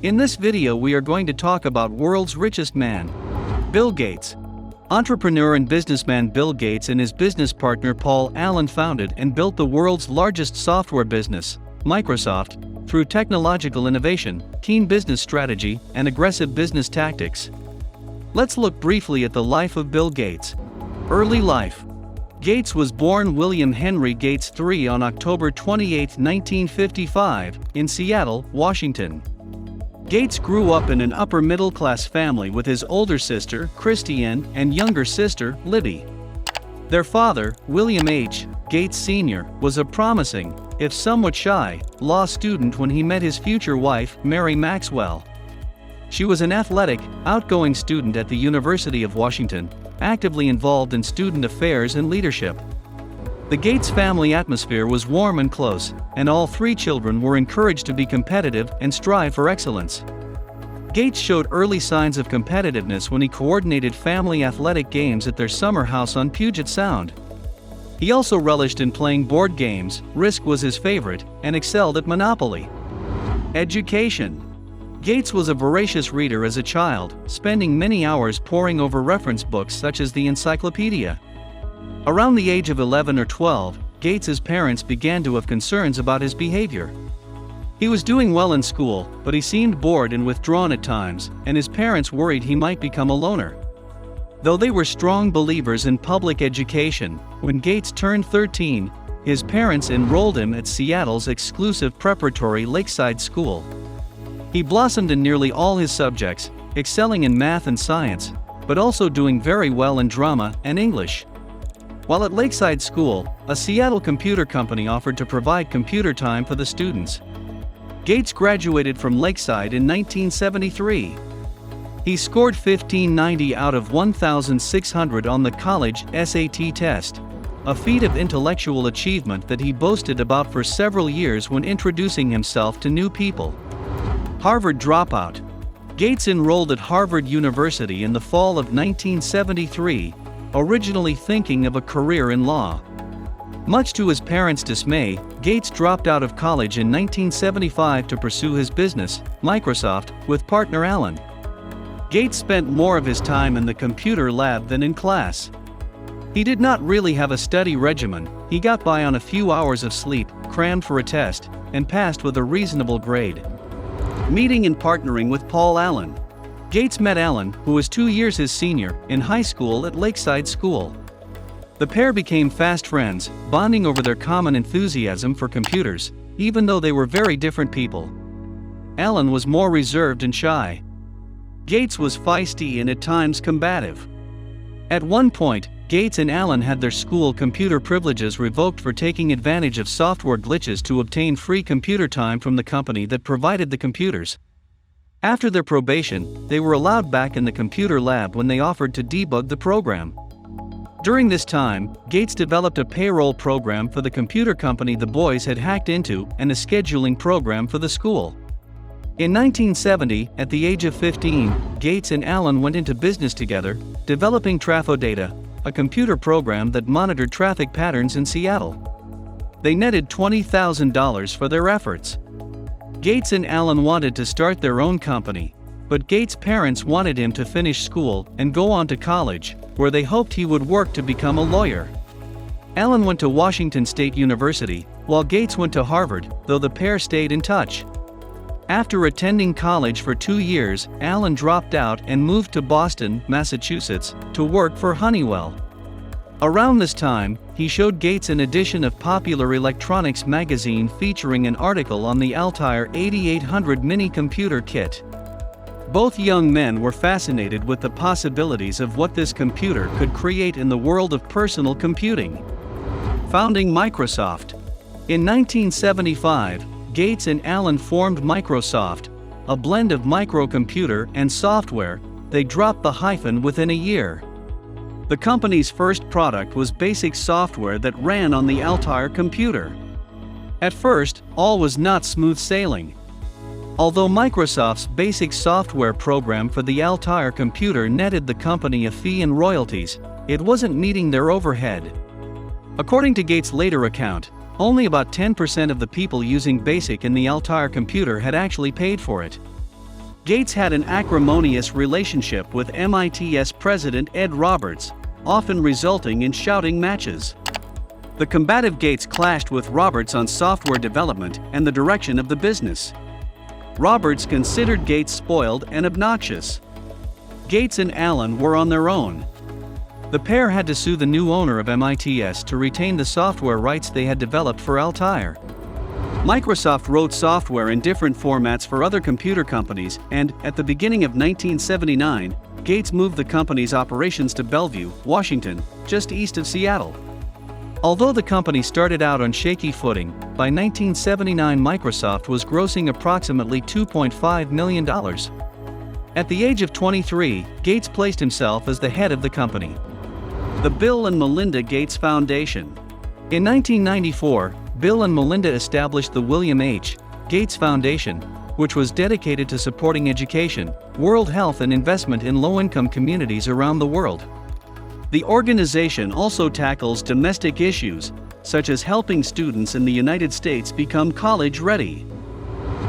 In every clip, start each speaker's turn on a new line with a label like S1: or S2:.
S1: In this video we are going to talk about world's richest man, Bill Gates. Entrepreneur and businessman Bill Gates and his business partner Paul Allen founded and built the world's largest software business, Microsoft, through technological innovation, keen business strategy, and aggressive business tactics. Let's look briefly at the life of Bill Gates. Early life. Gates was born William Henry Gates III on October 28, 1955, in Seattle, Washington. Gates grew up in an upper-middle-class family with his older sister, Christiane, and younger sister, Libby. Their father, William H. Gates Sr., was a promising, if somewhat shy, law student when he met his future wife, Mary Maxwell. She was an athletic, outgoing student at the University of Washington, actively involved in student affairs and leadership. The Gates family atmosphere was warm and close, and all three children were encouraged to be competitive and strive for excellence. Gates showed early signs of competitiveness when he coordinated family athletic games at their summer house on Puget Sound. He also relished in playing board games, Risk was his favorite, and excelled at Monopoly. Education. Gates was a voracious reader as a child, spending many hours poring over reference books such as the Encyclopedia. Around the age of 11 or 12, Gates's parents began to have concerns about his behavior. He was doing well in school, but he seemed bored and withdrawn at times, and his parents worried he might become a loner. Though they were strong believers in public education, when Gates turned 13, his parents enrolled him at Seattle's exclusive preparatory Lakeside School. He blossomed in nearly all his subjects, excelling in math and science, but also doing very well in drama and English. While at Lakeside School, a Seattle computer company offered to provide computer time for the students. Gates graduated from Lakeside in 1973. He scored 1590 out of 1,600 on the college SAT test, a feat of intellectual achievement that he boasted about for several years when introducing himself to new people. Harvard dropout. Gates enrolled at Harvard University in the fall of 1973, originally thinking of a career in law. Much to his parents' dismay, Gates dropped out of college in 1975 to pursue his business, Microsoft, with partner Allen. Gates spent more of his time in the computer lab than in class. He did not really have a study regimen, he got by on a few hours of sleep, crammed for a test, and passed with a reasonable grade. Meeting and partnering with Paul Allen. Gates met Allen, who was 2 years his senior, in high school at Lakeside School. The pair became fast friends, bonding over their common enthusiasm for computers, even though they were very different people. Allen was more reserved and shy. Gates was feisty and at times combative. At one point, Gates and Allen had their school computer privileges revoked for taking advantage of software glitches to obtain free computer time from the company that provided the computers. After their probation, they were allowed back in the computer lab when they offered to debug the program. During this time, Gates developed a payroll program for the computer company the boys had hacked into and a scheduling program for the school. In 1970, at the age of 15, Gates and Allen went into business together, developing TrafoData, a computer program that monitored traffic patterns in Seattle. They netted $20,000 for their efforts. Gates and Allen wanted to start their own company, but Gates' parents wanted him to finish school and go on to college, where they hoped he would work to become a lawyer. Allen went to Washington State University, while Gates went to Harvard, though the pair stayed in touch. After attending college for 2 years, Allen dropped out and moved to Boston, Massachusetts, to work for Honeywell. Around this time, he showed Gates an edition of Popular Electronics magazine featuring an article on the Altair 8800 mini-computer kit. Both young men were fascinated with the possibilities of what this computer could create in the world of personal computing. Founding Microsoft. In 1975, Gates and Allen formed Microsoft, a blend of microcomputer and software. They dropped the hyphen within a year. The company's first product was basic software that ran on the Altair computer. At first, all was not smooth sailing. Although Microsoft's basic software program for the Altair computer netted the company a fee and royalties, it wasn't meeting their overhead. According to Gates' later account, only about 10% of the people using BASIC in the Altair computer had actually paid for it. Gates had an acrimonious relationship with MIT's president Ed Roberts, often resulting in shouting matches. The combative Gates clashed with Roberts on software development and the direction of the business. Roberts considered Gates spoiled and obnoxious. Gates and Allen were on their own. The pair had to sue the new owner of MIT's to retain the software rights they had developed for Altair. Microsoft wrote software in different formats for other computer companies, and, at the beginning of 1979, Gates moved the company's operations to Bellevue, Washington, just east of Seattle. Although the company started out on shaky footing, by 1979 Microsoft was grossing approximately $2.5 million. At the age of 23, Gates placed himself as the head of the company. The Bill and Melinda Gates Foundation. In 1994, Bill and Melinda established the William H. Gates Foundation, which was dedicated to supporting education, world health and investment in low-income communities around the world. The organization also tackles domestic issues, such as helping students in the United States become college-ready.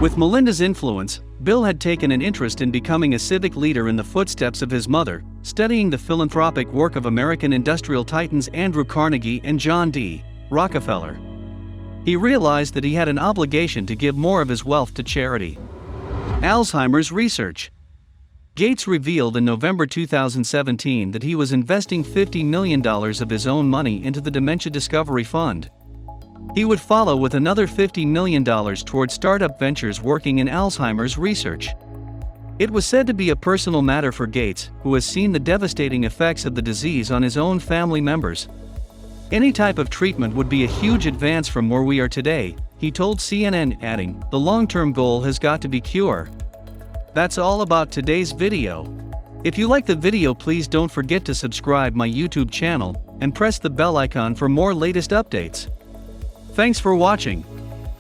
S1: With Melinda's influence, Bill had taken an interest in becoming a civic leader in the footsteps of his mother, studying the philanthropic work of American industrial titans Andrew Carnegie and John D. Rockefeller. He realized that he had an obligation to give more of his wealth to charity. Alzheimer's research. Gates revealed in November 2017 that he was investing $50 million of his own money into the Dementia Discovery Fund. He would follow with another $50 million toward startup ventures working in Alzheimer's research. It was said to be a personal matter for Gates, who has seen the devastating effects of the disease on his own family members. Any type of treatment would be a huge advance from where we are today, he told CNN, adding, "The long-term goal has got to be cure." That's all about today's video. If you like the video, please don't forget to subscribe my YouTube channel and press the bell icon for more latest updates. Thanks for watching.